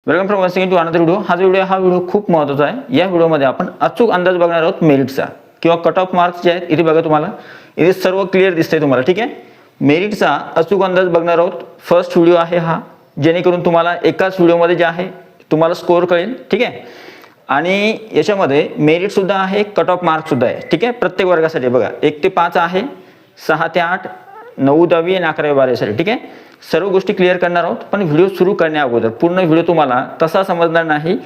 Welcome from once again to another video. हा video खूप महत्त्वाचा आहे. या व्हिडिओमध्ये आपण अचूक अंदाज बघणार आहोत मेरिटचा किंवा कट ऑफ मार्क्स जे आहेत इथे बघा तुम्हाला इथे सर्व क्लिअर दिसतंय तुम्हाला. ठीक आहे, मेरिटचा अचूक अंदाज बघणार आहोत. फर्स्ट व्हिडिओ आहे हा, जेणेकरून तुम्हाला एकाच व्हिडिओमध्ये जे आहे तुम्हाला स्कोअर कळेल. ठीक आहे, आणि याच्यामध्ये मेरिट सुद्धा आहे, कट ऑफ मार्क्स सुद्धा आहे. ठीक आहे, प्रत्येक वर्गासाठी बघा 1 ते 5 आहे, 6 ते 8, 9, 10 आणि 11, 12 साठी. ठीक आहे, सर्व गोष्टी क्लिअर करणार आहोत. पण व्हिडिओ सुरू करण्या अगोदर पूर्ण व्हिडिओ तुम्हाला तसा समजणार नाही,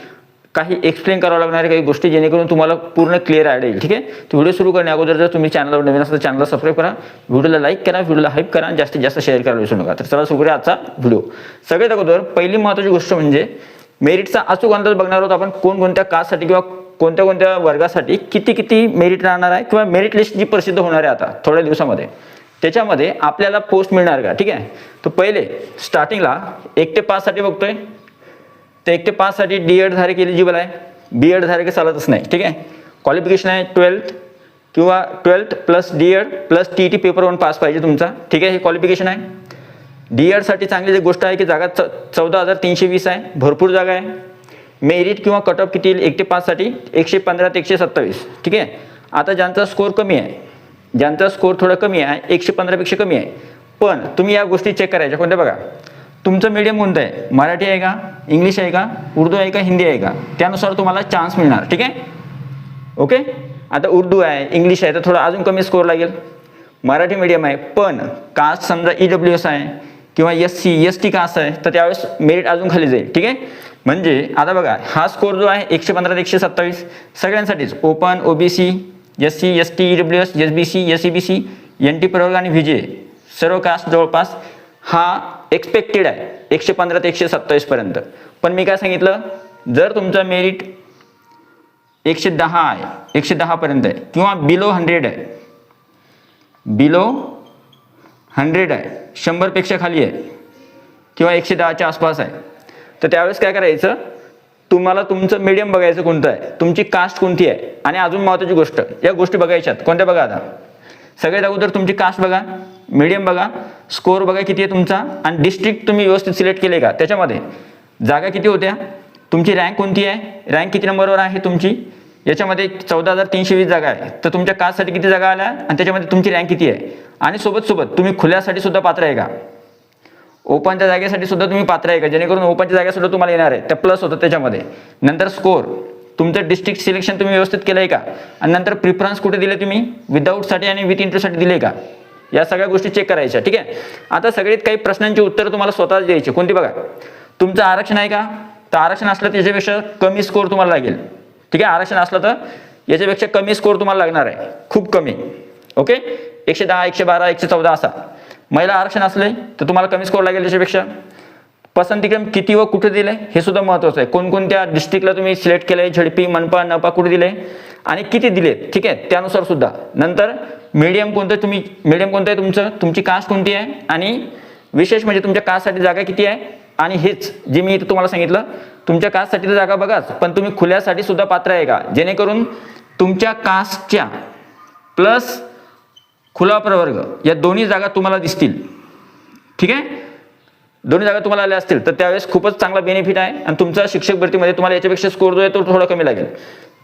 काही एक्सप्लेन करावं लागणार आहे काही गोष्टी, जेणेकरून तुम्हाला पूर्ण क्लिअर आयडिया येईल. ठीक आहे, तो व्हिडिओ सुरू करण्या अगोदर जर तुम्ही चॅनलवर नवीन असाल तर चॅनलला सबस्क्राईब करा, व्हिडिओला लाईक करा, व्हिडिओला हाईप करा आणि जास्तीत जास्त शेअर करायला विसरू नका. तर चला सुरू करूया आजचा व्हिडिओ. सगळ्यात अगोदर पहिली महत्त्वाची गोष्ट म्हणजे मेरिटचा अचूक अंदाज बघणार आहोत आपण. कोणकोणत्या कास्टसाठी किंवा कोणत्या कोणत्या वर्गासाठी किती किती मेरिट राहणार आहे किंवा मेरिट लिस्ट जी प्रसिद्ध होणार आहे आता थोड्या दिवसामध्ये, त्याच्यामध्ये आपल्याला पोस्ट मिळणार का. ठीक आहे, तर पहिले स्टार्टिंगला 1 ते 5 साठी बघतोय. तर 1 ते 5 साठी D.Ed धारक एलिजिबल आहे. B.Ed धारक चालतच नाही. ठीक आहे, क्वालिफिकेशन आहे 12th किंवा 12th plus D.Ed plus TET paper 1 pass पाहिजे तुमचा. ठीक आहे, हे क्वालिफिकेशन आहे. D.Ed साठी चांगली गोष्ट आहे की जागा 14,320 आहे, भरपूर जागा आहे. मेरिट किंवा कट ऑफ किती येईल 1 ते 5 साठी 115 ते 127. ठीक आहे, आता ज्यांचा स्कोअर कमी आहे, ज्यांचा स्कोअर थोडा कमी आहे, 115 पेक्षा कमी आहे, पण तुम्ही या गोष्टी चेक करायच्या. कोणत्या बघा, तुमचं मीडियम कोणतं आहे, मराठी आहे का, इंग्लिश आहे का, उर्दू आहे का, हिंदी आहे का, त्यानुसार तुम्हाला चान्स मिळणार. ठीक आहे, ओके. आता उर्दू आहे, इंग्लिश आहे तर थोडा अजून कमी स्कोअर लागेल. मराठी मीडियम आहे पण कास्ट समजा EWS आहे किंवा SC ST कास्ट आहे तर त्यावेळेस मेरिट अजून खाली जाईल. ठीक आहे, म्हणजे आता बघा हा स्कोअर जो आहे 115 ते 127 सगळ्यांसाठीच, open, OBC, SC ST EWS SBC SEBC NT प्रवर्ग आणि VJ सर्व कास्ट जवळपास हा एक्सपेक्टेड आहे 115 ते 127 पर्यंत. पण मी काय सांगितलं, जर तुमचं मेरिट 110 आहे, 110 पर्यंत आहे किंवा बिलो 100 आहे, बिलो 100 आहे, 100 पेक्षा खाली आहे किंवा 110च्या आसपास आहे, तर त्यावेळेस काय करायचं, तुम्हाला तुमचं मीडियम बघायचं कोणतं आहे, तुमची कास्ट कोणती आहे. आणि अजून महत्त्वाची गोष्ट या गोष्टी बघायच्यात. कोणत्या बघा, आता सगळ्यात अगोदर तुमची कास्ट बघा, मीडियम बघा, स्कोअर बघा किती आहे तुमचा, आणि डिस्ट्रिक्ट तुम्ही व्यवस्थित सिलेक्ट केले का, त्याच्यामध्ये जागा किती होत्या, तुमची रँक कोणती आहे, रँक किती नंबरवर आहे तुमची. याच्यामध्ये 14,320 जागा आहे, तर तुमच्या कास्टसाठी किती जागा आल्या आणि त्याच्यामध्ये तुमची रँक किती आहे. आणि सोबत तुम्ही खुल्यासाठी सुद्धा पात्र आहे का, ओपनच्या जागेसाठी सुद्धा तुम्ही पात्र आहे का, जेणेकरून ओपनच्या जागा सुद्धा तुम्हाला येणार आहे, त्या प्लस होतं त्याच्यामध्ये. नंतर स्कोअर, तुमचं डिस्ट्रिक्ट सिलेक्शन तुम्ही व्यवस्थित केलं आहे का, आणि नंतर प्रिफरन्स कुठे दिले तुम्ही, विदाऊटसाठी आणि विथ इंटरव्ह्यूसाठी दिले का, या सगळ्या गोष्टी चेक करायच्या. ठीक आहे, आता सगळ्यात काही प्रश्नांची उत्तरं तुम्हाला स्वतःच द्यायची. कोणती बघा, तुमचं आरक्षण आहे का, तर आरक्षण असलं तर याच्यापेक्षा कमी स्कोअर तुम्हाला लागेल. ठीक आहे, आरक्षण असलं तर याच्यापेक्षा कमी स्कोअर तुम्हाला लागणार आहे, खूप कमी. ओके, 110 112 114 असा. महिला आरक्षण असले तर तुम्हाला कमी स्कोअर लागेल त्याच्यापेक्षा. पसंतीक्रम किती व कुठे दिले हे सुद्धा महत्त्वाचं आहे. कोणकोणत्या डिस्ट्रिक्टला तुम्ही सिलेक्ट केलंय, झडपी, मनपा, नपा कुठे दिले आणि किती दिले. ठीक आहे, त्यानुसार सुद्धा. नंतर मीडियम कोणतं, तुम्ही मीडियम कोणतं आहे तुमचं, तुमची कास्ट कोणती आहे, आणि विशेष म्हणजे तुमच्या कास्टसाठी जागा किती आहे. आणि हेच जे मी इथं तुम्हाला सांगितलं, तुमच्या कास्टसाठी तर जागा बघाच, पण तुम्ही खुल्यासाठी सुद्धा पात्र आहे का, जेणेकरून तुमच्या कास्टच्या प्लस खुला प्रवर्ग या दोन्ही जागा तुम्हाला दिसतील. ठीक आहे, दोन्ही जागा तुम्हाला आल्या असतील तर त्यावेळेस खूपच चांगला बेनिफिट आहे. आणि तुमचा शिक्षक भरतीमध्ये तुम्हाला याच्यापेक्षा स्कोअर जो आहे तो थोडा कमी लागेल.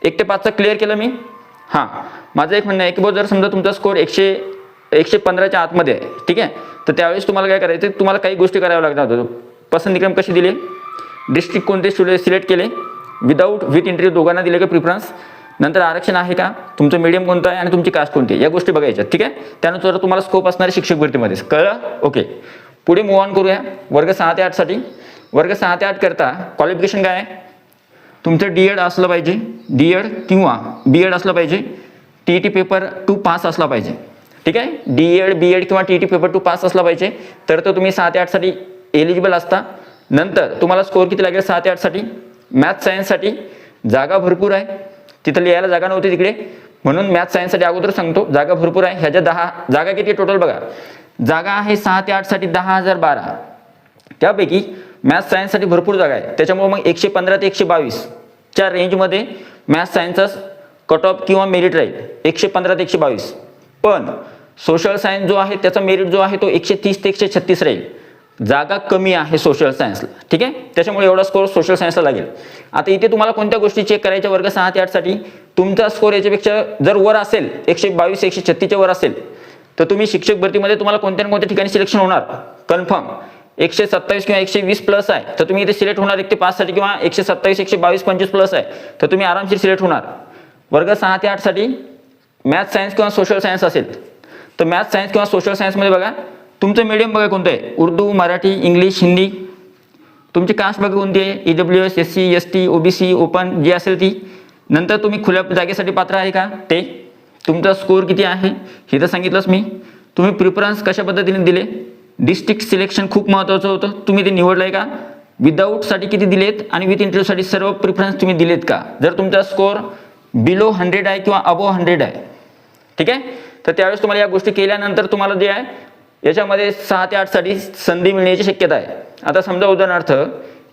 1 ते 5चा क्लिअर केलं मी. हां, माझं एक म्हणणं आहे की जर समजा तुमचा स्कोअर 115च्या आतमध्ये आहे, ठीक आहे, तर त्यावेळेस तुम्हाला काय करायचं, तुम्हाला काही गोष्टी कराव्या लागणार होत्या. पसंतीक्रम कशी दिली, डिस्ट्रिक्ट कोणते सिलेक्ट केले, विदाऊट विथ इंटरव्ह्यू दोघांना दिले का प्रिफरन्स, नंतर आरक्षण आहे का, तुमचं मीडियम कोणतं आहे आणि तुमची कास्ट कोणती आहे, या गोष्टी बघायच्या. ठीक आहे, त्यानुसार तुम्हाला स्कोप असणार आहे शिक्षक भरतीमध्ये. कळलं, ओके. पुढे मूव्ह ऑन करूया. वर्ग 6 ते 8 साठी. वर्ग 6 ते 8 करता क्वालिफिकेशन काय आहे, तुमचं D.Ed असलं पाहिजे, D.Ed किंवा B.Ed असलं पाहिजे, TET पेपर 2 पास असला पाहिजे. ठीक आहे, D.Ed B.Ed किंवा TET पेपर 2 पास असला पाहिजे, तर तुम्ही 6 ते 8 साठी एलिजिबल असता. नंतर तुम्हाला स्कोअर किती लागेल 6 ते 8 साठी. मॅथ सायन्ससाठी जागा भरपूर आहे, तिथं लिहायला जागा नव्हती तिकडे, म्हणून मॅथ सायन्ससाठी अगोदर सांगतो जागा भरपूर आहे. ह्याच्या 10 जागा किती टोटल बघा, जागा आहे 6 ते 8 साठी 10,012. त्यापैकी मॅथ सायन्ससाठी भरपूर जागा आहे, त्याच्यामुळे मग 115 ते 122 च्या रेंजमध्ये मॅथ सायन्सचा कट ऑफ किंवा मेरिट राहील 115 ते 122. पण सोशल सायन्स जो आहे त्याचा मेरिट जो आहे तो 130 ते 136 राहील. जागा कमी आहे सोशल सायन्सला, ठीक आहे, त्याच्यामुळे एवढा स्कोर सोशल सायन्सला लागेल. आता इथे तुम्हाला कोणत्या गोष्टी चेक करायच्या वर्ग 6 ते 8 साठी, तुमचा स्कोर याच्यापेक्षा जर वर असेल 122 136च्या वर असेल तर तुम्ही शिक्षक भरतीमध्ये तुम्हाला कोणत्या ना कोणत्या ठिकाणी सिलेक्शन होणार कन्फर्म. 127 किंवा 120 प्लस आहे तर तुम्ही इथे सिलेक्ट होणार 1 ते 5 साठी, किंवा 127 122 25 प्लस आहे तर तुम्ही आरामशीर सिलेक्ट होणार. वर्ग 6 ते 8 साठी मॅथ सायन्स किंवा सोशल सायन्स असेल तर मॅथ सायन्स किंवा सोशल सायन्समध्ये बघा तुमचं मीडियम बघा कोणतं आहे, उर्दू, मराठी, इंग्लिश, हिंदी. तुमची कास्ट बघा कोणती आहे, EWS, SC ST OBC open जी असेल ती. नंतर तुम्ही खुल्या जागेसाठी पात्र आहे का ते, तुमचा स्कोर किती आहे हे तर सांगितलंच मी. तुम्ही प्रिफरन्स कशा पद्धतीने दिले, डिस्ट्रिक्ट सिलेक्शन खूप महत्त्वाचं होतं, तुम्ही ते निवडलं आहे का, विदाऊटसाठी किती दिलेत आणि विथ इंटरव्ह्यूसाठी सर्व प्रिफरन्स तुम्ही दिलेत का. जर तुमचा स्कोर बिलो 100 आहे किंवा अबोव 100 आहे, ठीक आहे, तर त्यावेळेस तुम्हाला या गोष्टी केल्यानंतर तुम्हाला जे आहे याच्यामध्ये 6 ते 8 साठी संधी मिळण्याची शक्यता आहे. आता समजा उदाहरणार्थ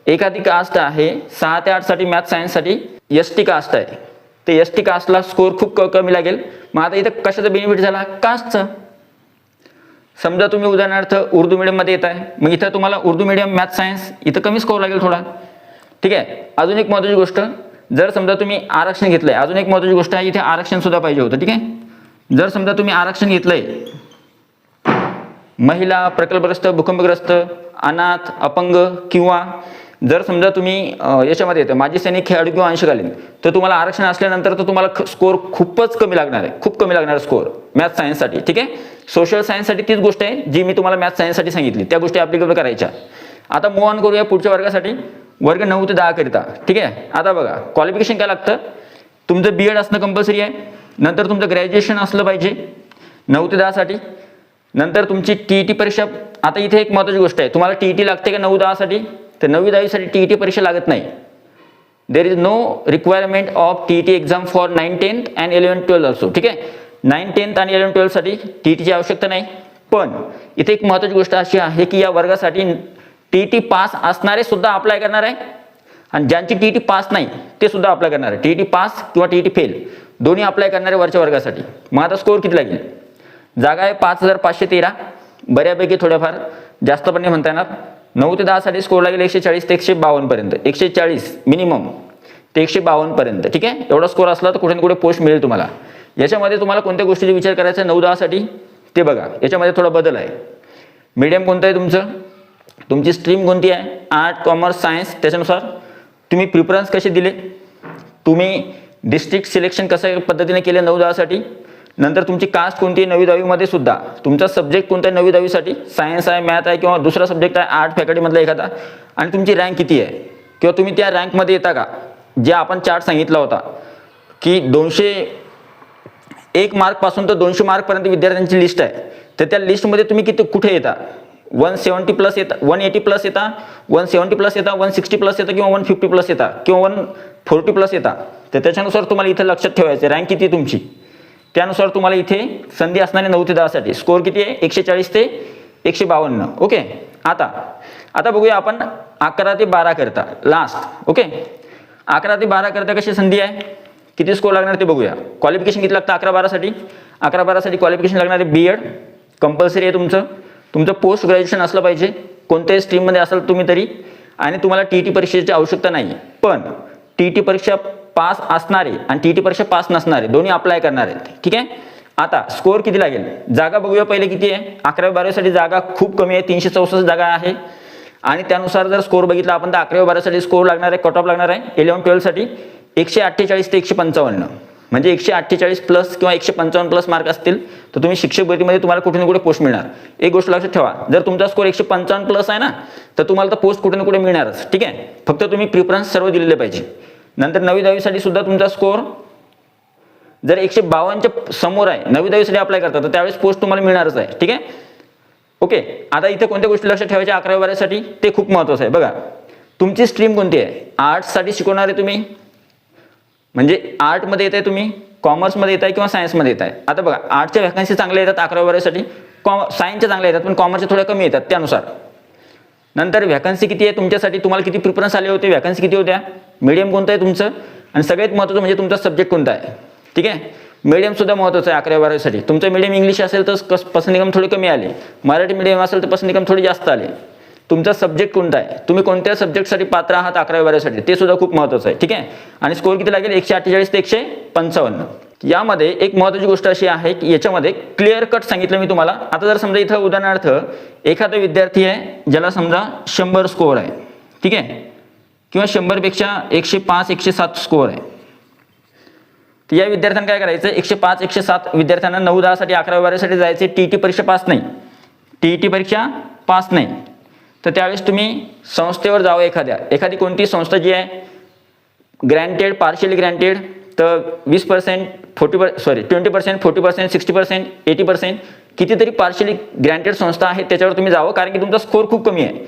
एखादी कास्ट आहे 6 ते 8 साठी मॅथ सायन्ससाठी ST कास्ट आहे, ते ST कास्टला स्कोर खूप कमी लागेल. मग आता इथं कशाचा बेनिफिट झाला, कास्टचा. समजा तुम्ही उदाहरणार्थ उर्दू मीडियममध्ये येत आहे, मग इथं तुम्हाला उर्दू मीडियम मॅथ सायन्स इथं कमी स्कोर लागेल थोडा, ठीक आहे. अजून एक महत्त्वाची गोष्ट, जर समजा तुम्ही आरक्षण घेतलंय, अजून एक महत्त्वाची गोष्ट आहे, इथे आरक्षण सुद्धा पाहिजे होतं, ठीक आहे. जर समजा तुम्ही आरक्षण घेतलंय महिला, प्रकल्पग्रस्त, भूकंपग्रस्त, अनाथ, अपंग, किंवा जर समजा तुम्ही याच्यामध्ये येतं माजी सैनिक, खेळाडू किंवा अंशकालीन, तर तुम्हाला आरक्षण असल्यानंतर तर तुम्हाला स्कोर खूपच कमी लागणार आहे, खूप कमी लागणार स्कोर मॅथ सायन्ससाठी, ठीक आहे. सोशल सायन्ससाठी तीच गोष्ट आहे जी मी तुम्हाला मॅथ सायन्ससाठी सांगितली, त्या गोष्टी ॲप्लिकेबल करायच्या. आता मूव्ह ऑन करूया पुढच्या वर्गासाठी, वर्ग 9 ते 10 करिता, ठीक आहे. आता बघा क्वालिफिकेशन काय लागतं, तुमचं BEd असणं कंपल्सरी आहे, नंतर तुमचं ग्रॅज्युएशन असलं पाहिजे 9 ते 10 साठी. नंतर तुमची TET परीक्षा. आता इथे एक महत्त्वाची गोष्ट आहे, तुम्हाला TET लागते का 9 10 साठी, तर 9 10 साठी TET परीक्षा लागत नाही. There is no requirement of TET exam for 9 10th and 11 12 also, ठीक आहे. 9 10th आणि 11 12 साठी TETची आवश्यकता नाही. पण इथे एक महत्त्वाची गोष्ट अशी आहे की या वर्गासाठी TET पास असणारे सुद्धा अप्लाय करणार आहे आणि ज्यांची TET पास नाही ते सुद्धा अप्लाय करणार आहे. TET पास किंवा TET फेल दोन्ही अप्लाय करणारे वरच्या वर्गासाठी. मग आता स्कोर किती लागेल, जागा आहे 5513, बऱ्यापैकी थोड्याफार जास्त पण नाही म्हणता येणार. 9 ते 10 साठी स्कोर लागेल 140 ते 152 पर्यंत, 140 मिनिमम ते 152 पर्यंत, ठीक आहे. एवढा स्कोर असला तर कुठे ना कुठे पोस्ट मिळेल तुम्हाला. याच्यामध्ये तुम्हाला कोणत्या गोष्टीचा विचार करायचा 9 10 साठी ते बघा, याच्यामध्ये थोडा बदल आहे. मीडियम कोणतं आहे तुमचं, तुमची स्ट्रीम कोणती आहे, आर्ट, कॉमर्स, सायन्स, त्याच्यानुसार तुम्ही प्रिफरन्स कसे दिले, तुम्ही डिस्ट्रिक्ट सिलेक्शन कशा पद्धतीने केले 9 10 साठी. नंतर तुमची कास्ट कोणती आहे 9वी 10वी मध्ये सुद्धा, तुमचा सब्जेक्ट कोणता आहे 9वी 10वी साठी, सायन्स आहे, मॅथ आहे किंवा दुसरा सब्जेक्ट आहे आर्ट फॅकल्टीमधला एखादा, आणि तुमची रँक किती आहे किंवा तुम्ही त्या रँकमध्ये येता का. जे आपण चार्ट सांगितला होता की 201 मार्क पासून तर 200 मार्क पर्यंत विद्यार्थ्यांची लिस्ट आहे, तर त्या लिस्टमध्ये तुम्ही किती कुठे येता, 170 प्लस येता, 180 प्लस येता, 170 प्लस येता, 160 प्लस येता किंवा 150 प्लस येता किंवा 140 प्लस येता. तर त्याच्यानुसार तुम्हाला इथे लक्षात ठेवायचं रँक किती तुमची, त्यानुसार तुम्हाला इथे संधी असणारे 9 ते 10 साठी स्कोर किती आहे 140 ते 152. ओके. आता बघूया आपण 11 ते 12 करता लास्ट. ओके, 11 ते 12 करता कशी संधी आहे, किती स्कोर लागणार ते बघूया. क्वालिफिकेशन किती लागतं 11 12 साठी, 11 12 साठी क्वालिफिकेशन लागणार आहे BEd कंपल्सरी आहे तुमचं पोस्ट ग्रॅज्युएशन असलं पाहिजे, कोणत्याही स्ट्रीममध्ये असाल तुम्ही तरी, आणि तुम्हाला TET परीक्षेची आवश्यकता नाही. पण TET परीक्षा पास असणारे आणि TET परीक्षा पास नसणारे दोन्ही अप्लाय करणार आहेत, ठीक आहे. आता स्कोर किती लागेल, जागा बघूया पहिले किती आहे. 11वी 12वी साठी जागा खूप कमी आहे, 364 जागा आहे. आणि त्यानुसार जर स्कोर बघितला आपण तर 11वी 12वी साठी स्कोर लागणार आहे, कट ऑफ लागणार आहे 11 12 साठी 148 ते 155, म्हणजे 148 प्लस किंवा 155 प्लस मार्क असतील तर तुम्ही शिक्षक भरतीमध्ये तुम्हाला कुठे ना कुठे पोस्ट मिळणार. एक गोष्ट लक्षात ठेवा, जर तुमचा स्कोर 155 प्लस आहे ना तर तुम्हाला तर पोस्ट कुठे ना कुठे मिळणारच, ठीक आहे. फक्त तुम्ही प्रिफरन्स सर्व दिलेले पाहिजे. नंतर 9वी 10वी साठी सुद्धा तुमचा स्कोर जर 152च्या समोर आहे, 9वी 10वी साठी अप्लाय करता तर त्यावेळेस पोस्ट तुम्हाला मिळणारच आहे, ठीक आहे. ओके. आता इथे कोणत्या गोष्टी लक्षात ठेवायच्या 11वी 12वी साठी ते खूप महत्त्वाचं आहे. बघा तुमची स्ट्रीम कोणती आहे, आर्ट्ससाठी शिकवणार आहे तुम्ही, म्हणजे आर्टमध्ये येत आहे तुम्ही, कॉमर्समध्ये येत आहे किंवा सायन्समध्ये येत आहे. आता बघा आर्टच्या व्हॅकन्सी चांगल्या येतात 11वी 12वी साठी, सायन्सच्या चांगल्या येतात पण कॉमर्सच्या थोड्या कमी येतात त्यानुसार. नंतर व्हॅकन्सी किती आहे तुमच्यासाठी, तुम्हाला किती प्रिफरन्स आले होते, व्हॅकन्सी किती होत्या, मीडियम कोणतं आहे तुमचं, आणि सगळ्यात महत्त्वाचं म्हणजे तुमचा सब्जेक्ट कोणता आहे, ठीक आहे. मीडियम सुद्धा महत्त्वाचं आहे 11वी 12वी साठी. तुमचं मीडियम इंग्लिश असेल तर पसंती कमी थोडी कमी आले, मराठी मीडियम असेल तर पसंती कमी थोडी जास्त आले, तुमचा सब्जेक्ट कोणता आहे, तुम्ही कोणत्या सब्जेक्टसाठी पात्र आहात 11वी-12वीसाठी, ते सुद्धा खूप महत्त्वाचं आहे. ठीक आहे. आणि स्कोर किती लागेल, 148 ते 155. यामध्ये एक महत्त्वाची गोष्ट अशी आहे की याच्यामध्ये क्लिअर कट सांगितलं मी तुम्हाला. आता जर समजा इथं उदाहरणार्थ एखादा विद्यार्थी आहे ज्याला समजा 100 स्कोअर आहे, ठीक आहे, किंवा 100 पेक्षा 105 107 स्कोअर आहे. तर या विद्यार्थ्यांना काय करायचं, 105 107 विद्यार्थ्यांना 9-10 साठी 11वी-12वीसाठी जायचे, टीईटी परीक्षा पास नाही, टीईटी परीक्षा पास नाही. तर त्यावेळेस तुम्ही संस्थेवर जावं, एखादी कोणती संस्था जी आहे ग्रँटेड, पार्शियली ग्रँटेड, तर 20%, 20%, 40%, 60%, 80%, कितीतरी पार्शियली ग्रँटेड संस्था आहेत त्याच्यावर तुम्ही जावं. कारण की तुमचा स्कोर खूप कमी आहे,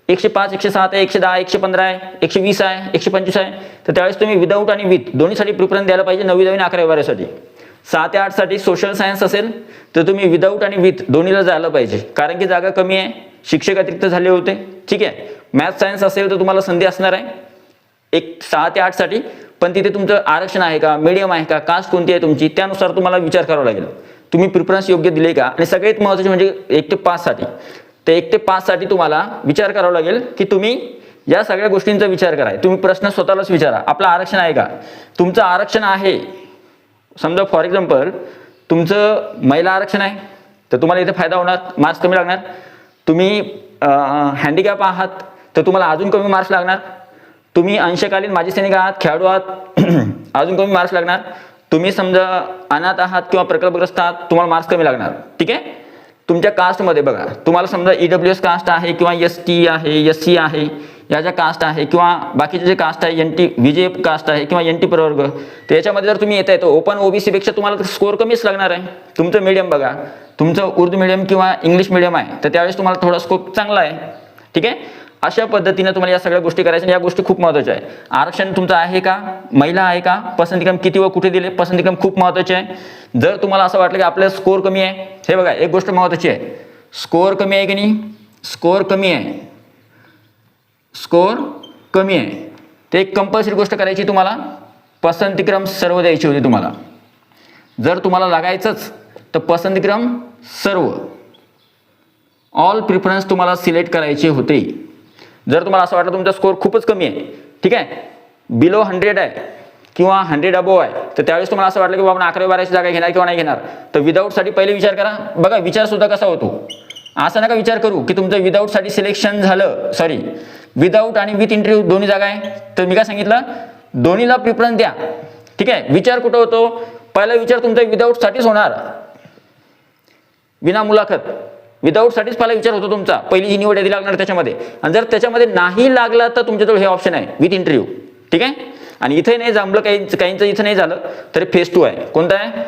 105 107 आहे, 110 115 आहे, 120 आहे, 125 आहे. तर त्यावेळेस तुम्ही विदाऊट आणि विथ दोन्हीसाठी प्रिफरन्स द्यायला पाहिजे. 9वी 10वी 11वी-12वीसाठी. 6 ते 8 साठी सोशल सायन्स असेल तर तुम्ही विदाऊट आणि विथ दोन्हीला जायला पाहिजे, कारण की जागा कमी आहे, शिक्षक अतिरिक्त झाले होते. ठीक आहे. मॅथ सायन्स असेल तर तुम्हाला संधी असणार आहे एक 6 ते 8 साठी, पण तिथे तुमचं आरक्षण आहे का, मीडियम आहे का, कास्ट कोणती आहे तुमची, त्यानुसार तुम्हाला विचार करावा लागेल तुम्ही प्रिफरन्स योग्य दिले का. आणि सगळ्यात महत्त्वाचे म्हणजे 1 ते 5 साठी, तर 1 ते 5 साठी तुम्हाला विचार करावा लागेल की तुम्ही या सगळ्या गोष्टींचा विचार करा. तुम्ही प्रश्न स्वतःलाच विचारा, आपलं आरक्षण आहे का. तुमचं आरक्षण आहे, समजा फॉर एक्झाम्पल तुमचं महिला आरक्षण आहे तर तुम्हाला इथे फायदा होणार, मार्क्स कमी लागणार. तुम्ही हँडिकॅप आहात तर तुम्हाला अजून कमी मार्क्स लागणार. तुम्ही अंशकालीन माजी सैनिक आहात, खेळाडू आहात, अजून कमी मार्क्स लागणार. तुम्ही समजा अनाथ आहात किंवा प्रकल्पग्रस्त आहात, तुम्हाला मार्क्स कमी लागणार. ठीक आहे. तुमच्या कास्टमध्ये बघा, तुम्हाला समजा EWS कास्ट आहे किंवा ST आहे, SC आहे, या ज्या कास्ट आहे किंवा बाकीचे जे कास्ट आहे NT VJ कास्ट आहे किंवा NT प्रवर्ग, तर याच्यामध्ये जर तुम्ही येत आहे तर ओपन OBC पेक्षा तुम्हाला स्कोअर कमीच लागणार आहे. तुमचं मीडियम बघा, तुमचं उर्दू मीडियम किंवा इंग्लिश मीडियम आहे तर त्यावेळेस तुम्हाला थोडा स्कोप चांगला आहे. ठीक आहे. अशा पद्धतीने तुम्हाला या सगळ्या गोष्टी करायच्या. या गोष्टी खूप महत्त्वाच्या आहे. आरक्षण तुमचं आहे का, महिला आहे का, पसंतीक्रम किती व कुठे दिले, पसंतीक्रम खूप महत्त्वाचे आहे. जर तुम्हाला असं वाटलं की आपल्याला स्कोअर कमी आहे, हे बघा एक गोष्ट महत्त्वाची आहे, स्कोअर कमी आहे की नाही, स्कोअर कमी आहे, स्कोअर कमी आहे, ते एक कंपल्सरी गोष्ट करायची तुम्हाला, पसंतीक्रम सर्व द्यायची होती तुम्हाला. जर तुम्हाला लागायचंच तर पसंतीक्रम सर्व, ऑल प्रिफरन्स तुम्हाला सिलेक्ट करायचे होते. जर तुम्हाला असं वाटलं तुमचा स्कोअर खूपच कमी आहे, ठीक आहे, बिलो 100 आहे किंवा 100 अबोव आहे, तर त्यावेळेस तुम्हाला असं वाटलं की बाबा 11वी-12वीची जागा घेणार किंवा नाही घेणार, तर विदाऊटसाठी पहिले विचार करा. बघा विचार सुद्धा कसा होतो, असं नका विचार करू की तुमचं विदाऊटसाठी सिलेक्शन झालं, सॉरी विदाऊट आणि विथ इंटरव्ह्यू दोन्ही जागा आहे तर मी काय सांगितलं, दोन्हीला प्रिफरन्स द्या. ठीक आहे. विचार कुठं होतो, पहिला विचार तुमचा विदाऊटसाठीच होणार, विना मुलाखत विदाऊटसाठीच पहिला विचार होतो तुमचा, पहिली जी निवड यादी लागणार त्याच्यामध्ये. आणि जर त्याच्यामध्ये नाही लागला तर तुमच्याजवळ हे ऑप्शन आहे विथ इंटरव्ह्यू. ठीक आहे. आणि इथे नाही जमलं, काहींचं इथं नाही झालं तरी फेज 2 आहे. कोणता आहे,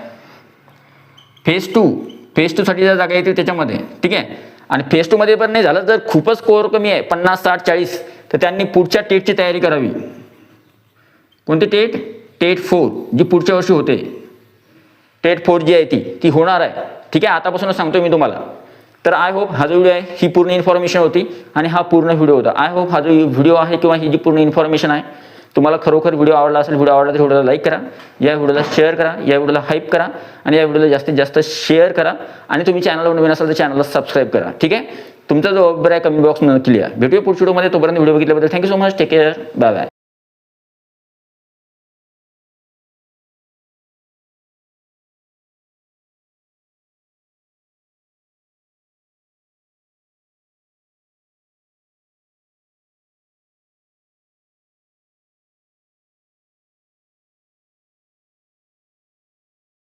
फेज 2. फेज 2 साठी ज्या जागा येतील त्याच्यामध्ये. ठीक आहे. आणि फेज 2 मध्ये पण नाही झालं, जर खूपच स्कोअर कमी आहे 50 60 40, तर त्यांनी पुढच्या टेटची तयारी करावी. कोणती टेट, टेट 4 जी पुढच्या वर्षी होते, टेट 4 जी आहे ती होणार आहे. ठीक आहे. आतापासूनच सांगतोय मी तुम्हाला. तर आय होप हा जो व्हिडिओ आहे ही पूर्ण इन्फॉर्मेशन होती आणि हा पूर्ण व्हिडिओ होता. आय होप हा जो व्हिडिओ आहे किंवा ही जी पूर्ण इन्फॉर्मेशन आहे तुम्हाला खरोखर व्हिडिओ आवडला असेल. व्हिडिओ आवडला तर व्हिडिओला लाईक करा, या व्हिडिओला शेअर करा, या व्हिडिओला हाईप करा आणि या व्हिडिओला जास्तीत जास्त शेअर करा. आणि तुम्ही चॅनलवर नवीन असाल तर चॅनलला सबस्क्राईब करा. ठीक आहे. तुमचा जो अभिप्राय कमेंट बॉक्समध्ये नक्की लिहा. भेटूया पुढच्या व्हिडिओमध्ये. तोपर्यंत व्हिडिओ बघितल्याबद्दल thank you so much. Take care. Bye bye.